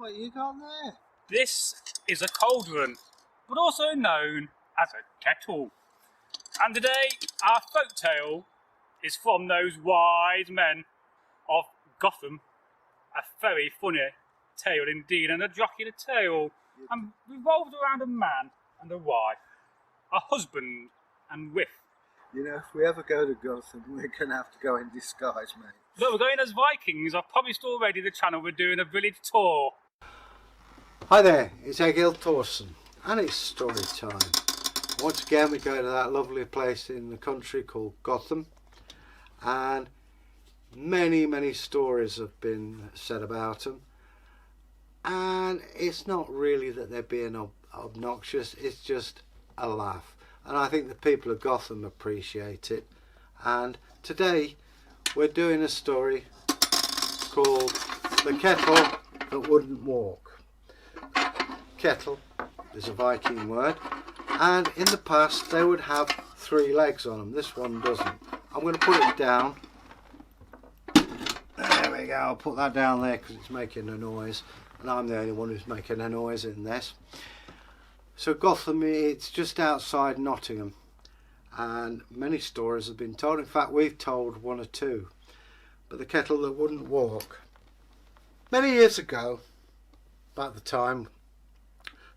What you got there? This is a cauldron, but also known as a kettle. And today our folk tale is from those wise men of Gotham. A very funny tale indeed, and a jocular tale, and revolved around a man and a wife, a husband and wife. You know, if we ever go to Gotham, we're going to have to go in disguise, mate. Look, we're going as Vikings. I've promised already the channel we're doing a village tour. Hi there, it's Egil Thorsson and it's story time. Once again we go to that lovely place in the country called Gotham, and many stories have been said about them, and it's not really that they're being obnoxious, it's just a laugh, and I think the people of Gotham appreciate it. And today we're doing a story called The Kettle That Wouldn't Walk. Kettle is a Viking word, and in the past they would have 3 legs on them. This one doesn't. I'm going to put it down. There we go. I'll put that down there because it's making a noise, and I'm the only one who's making a noise in this. So Gotham, it's just outside Nottingham, and many stories have been told. In fact, we've told 1 or 2. But the kettle that wouldn't walk. Many years ago, about the time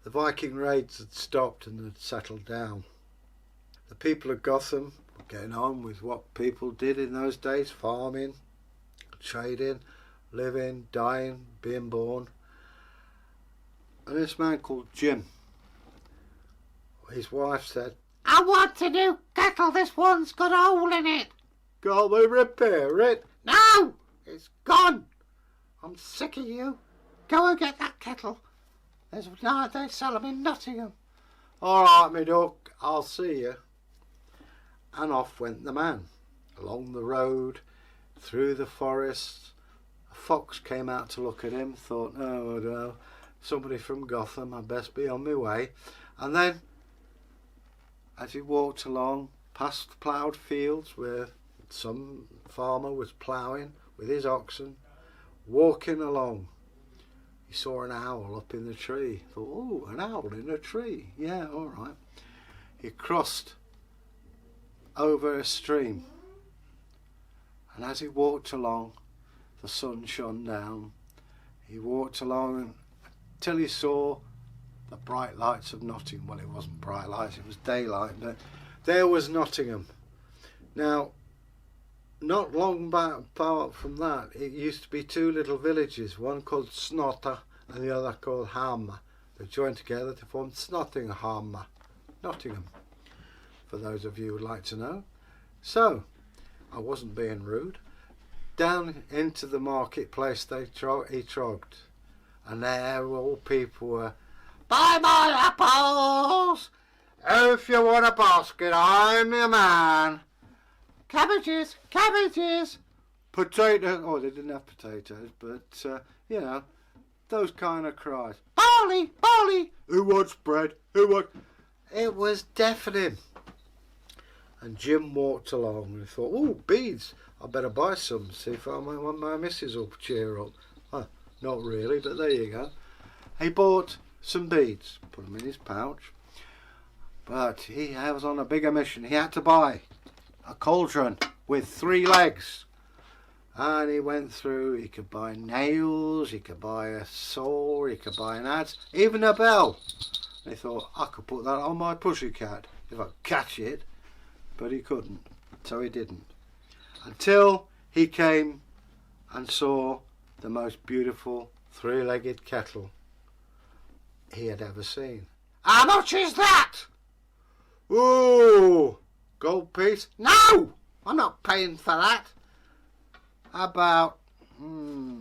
the Viking raids had stopped and had settled down, the people of Gotham were getting on with what people did in those days: farming, trading, living, dying, being born. And this man called Jim, his wife said, "I want a new kettle, this one's got a hole in it." "Can't we repair it?" "No, it's gone. I'm sick of you. Go and get that kettle. They sell them in Nottingham." "All right, me duck, I'll see you." And off went the man, along the road, through the forest. A fox came out to look at him, thought, "Oh no, somebody from Gotham, I'd best be on my way." And then, as he walked along, past ploughed fields where some farmer was ploughing with his oxen, walking along, he saw an owl up in the tree. Thought, "Oh, an owl in a tree. Yeah, all right." He crossed over a stream, and as he walked along, the sun shone down. He walked along until he saw the bright lights of Nottingham. Well, it wasn't bright lights, it was daylight, but there was Nottingham. Now, not long apart from that, it used to be 2 little villages, one called Snotter and the other called Hammer. They joined together to form Snottingham, Nottingham, for those of you who would like to know. So, I wasn't being rude. Down into the marketplace he trogged, and there all people were, "Buy my apples. "If you want a basket, I'm your man." Cabbages, cabbages." Potatoes, oh, they didn't have potatoes, but you know, those kind of cries. "Barley, barley." "Who wants bread? Who wants..." It was deafening. And Jim walked along and he thought, "Oh, beads, I better buy some, see if my missus will cheer up." Not really, but there you go. He bought some beads, put them in his pouch, but he was on a bigger mission. He had to buy a cauldron with 3 legs. And he went through, he could buy nails, he could buy a saw, he could buy an adze, even a bell. And he thought, I could put that on my pussycat if I could catch it, but he couldn't, so he didn't. Until he came and saw the most beautiful 3-legged kettle he had ever seen. "How much is that?" "Ooh, gold piece?" "No, I'm not paying for that." "About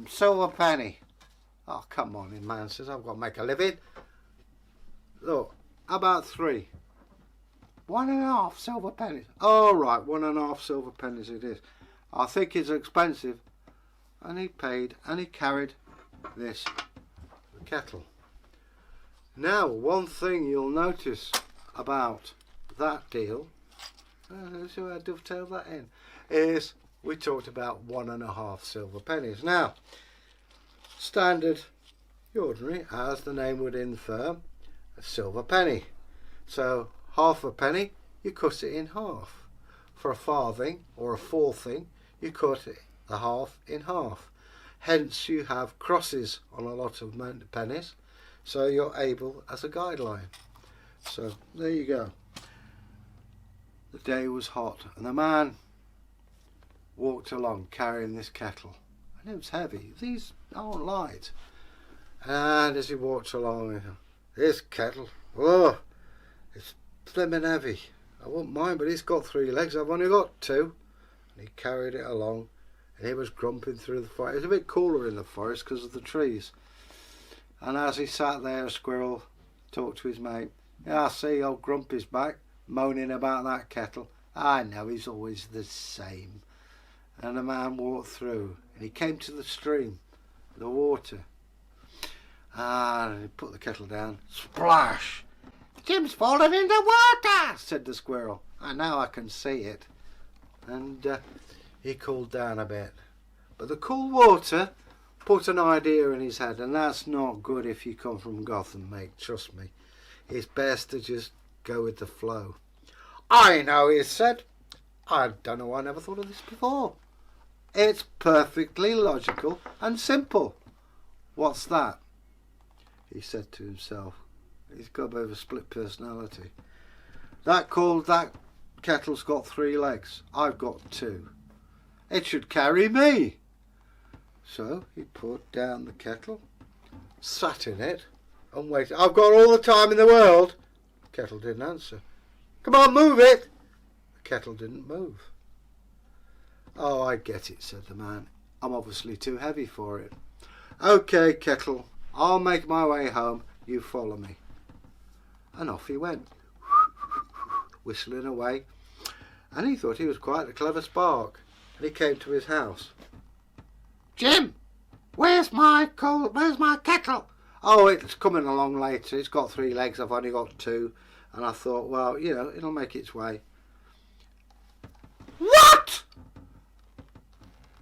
silver penny." "Oh, come on, the man says, I've got to make a living." "Look, about 3. 1.5 silver pennies." "All right, 1.5 silver pennies it is. I think it's expensive." And he paid, and he carried this kettle. Now, one thing you'll notice about that deal, so I dovetail that in, is we talked about 1.5 silver pennies. Now, standard the ordinary, as the name would infer, a silver penny. So half a penny, you cut it in half. For a farthing or a farthing, you cut it, the half in half. Hence you have crosses on a lot of pennies, so you're able as a guideline. So there you go. The day was hot and the man walked along carrying this kettle, and it was heavy. These aren't light. And as he walked along, this kettle, oh, it's slim and heavy. I wouldn't mind, but it's got 3 legs. I've only got 2. And he carried it along, and he was grumping through the forest. It was a bit cooler in the forest because of the trees. And as he sat there, a squirrel talked to his mate. Yeah, I see old Grumpy's back, moaning about that kettle. I know, he's always the same. And the man walked through, and he came to the stream, the water. And he put the kettle down. Splash! Jim's fallen in the water, said the squirrel. And now I can see it. And he cooled down a bit. But the cool water put an idea in his head, and that's not good if you come from Gotham, mate, trust me. It's best to just go with the flow. I know, he said. I don't know why I never thought of this before. It's perfectly logical and simple. What's that? He said to himself. He's got a bit of a split personality. That kettle's got 3 legs. I've got 2. It should carry me. So he put down the kettle, sat in it, and waited. I've got all the time in the world. The kettle didn't answer. Come on, move it. The kettle didn't move. Oh, I get it, said the man. I'm obviously too heavy for it. Okay, kettle, I'll make my way home. You follow me. And off he went, whistling away. And he thought he was quite a clever spark. And he came to his house. Jim, where's my kettle? Oh, it's coming along later. It's got 3 legs. I've only got 2. And I thought, well, you know, it'll make its way. What?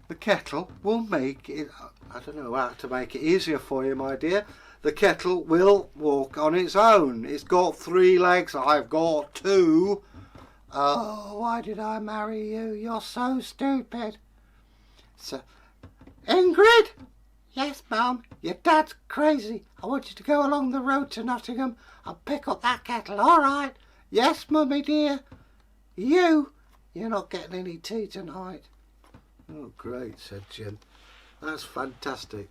The kettle will make it, I don't know how to make it easier for you, my dear. The kettle will walk on its own. It's got 3 legs. I've got 2. Oh, why did I marry you? You're so stupid. So, Ingrid? Yes, Mum. Your dad's crazy. I want you to go along the road to Nottingham and pick up that kettle. All right? Yes, Mummy dear. You're not getting any tea tonight. Oh, great, said Jim. That's fantastic.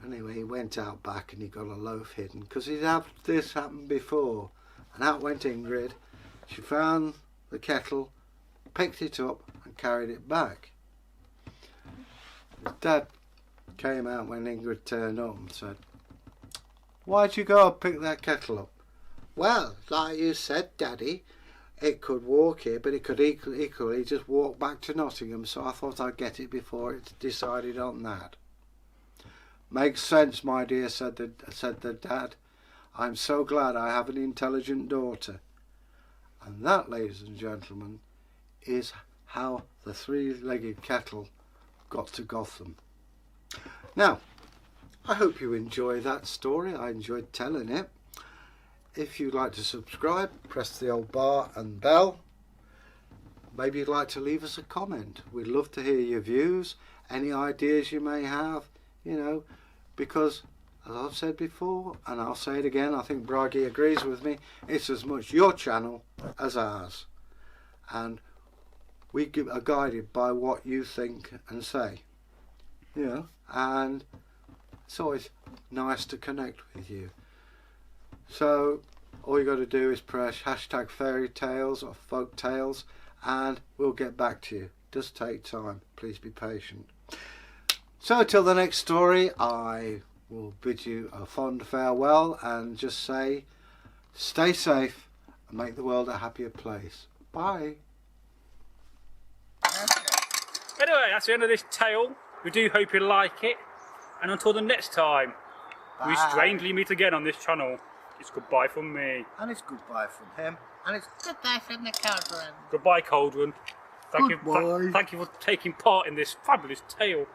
Anyway, he went out back and he got a loaf hidden because he'd had this happen before. And out went Ingrid. She found the kettle, picked it up and carried it back. His dad came out when Ingrid turned up and said, "Why'd you go and pick that kettle up?" Well, like you said, Daddy, it could walk here, but it could equally just walk back to Nottingham, so I thought I'd get it before it decided on that. Makes sense, my dear, said the dad. I'm so glad I have an intelligent daughter. And that, ladies and gentlemen, is how the 3-legged kettle got to Gotham. Now, I hope you enjoy that story. I enjoyed telling it. If you'd like to subscribe, press the old bar and bell. Maybe you'd like to leave us a comment. We'd love to hear your views, any ideas you may have, you know, because as I've said before, and I'll say it again, I think Bragi agrees with me, it's as much your channel as ours. And we are guided by what you think and say, you know, and it's always nice to connect with you. So all you got to do is press hashtag Fairytales or Folktales and we'll get back to you. It does take time, please be patient. So till the next story, I will bid you a fond farewell and just say stay safe and make the world a happier place. Bye. Anyway, that's the end of this tale. We do hope you like it. And until the next time, we strangely meet again on this channel. It's goodbye from me. And it's goodbye from him. And it's goodbye from the Cauldron. Goodbye, Cauldron. Thank Goodbye. you for taking part in this fabulous tale.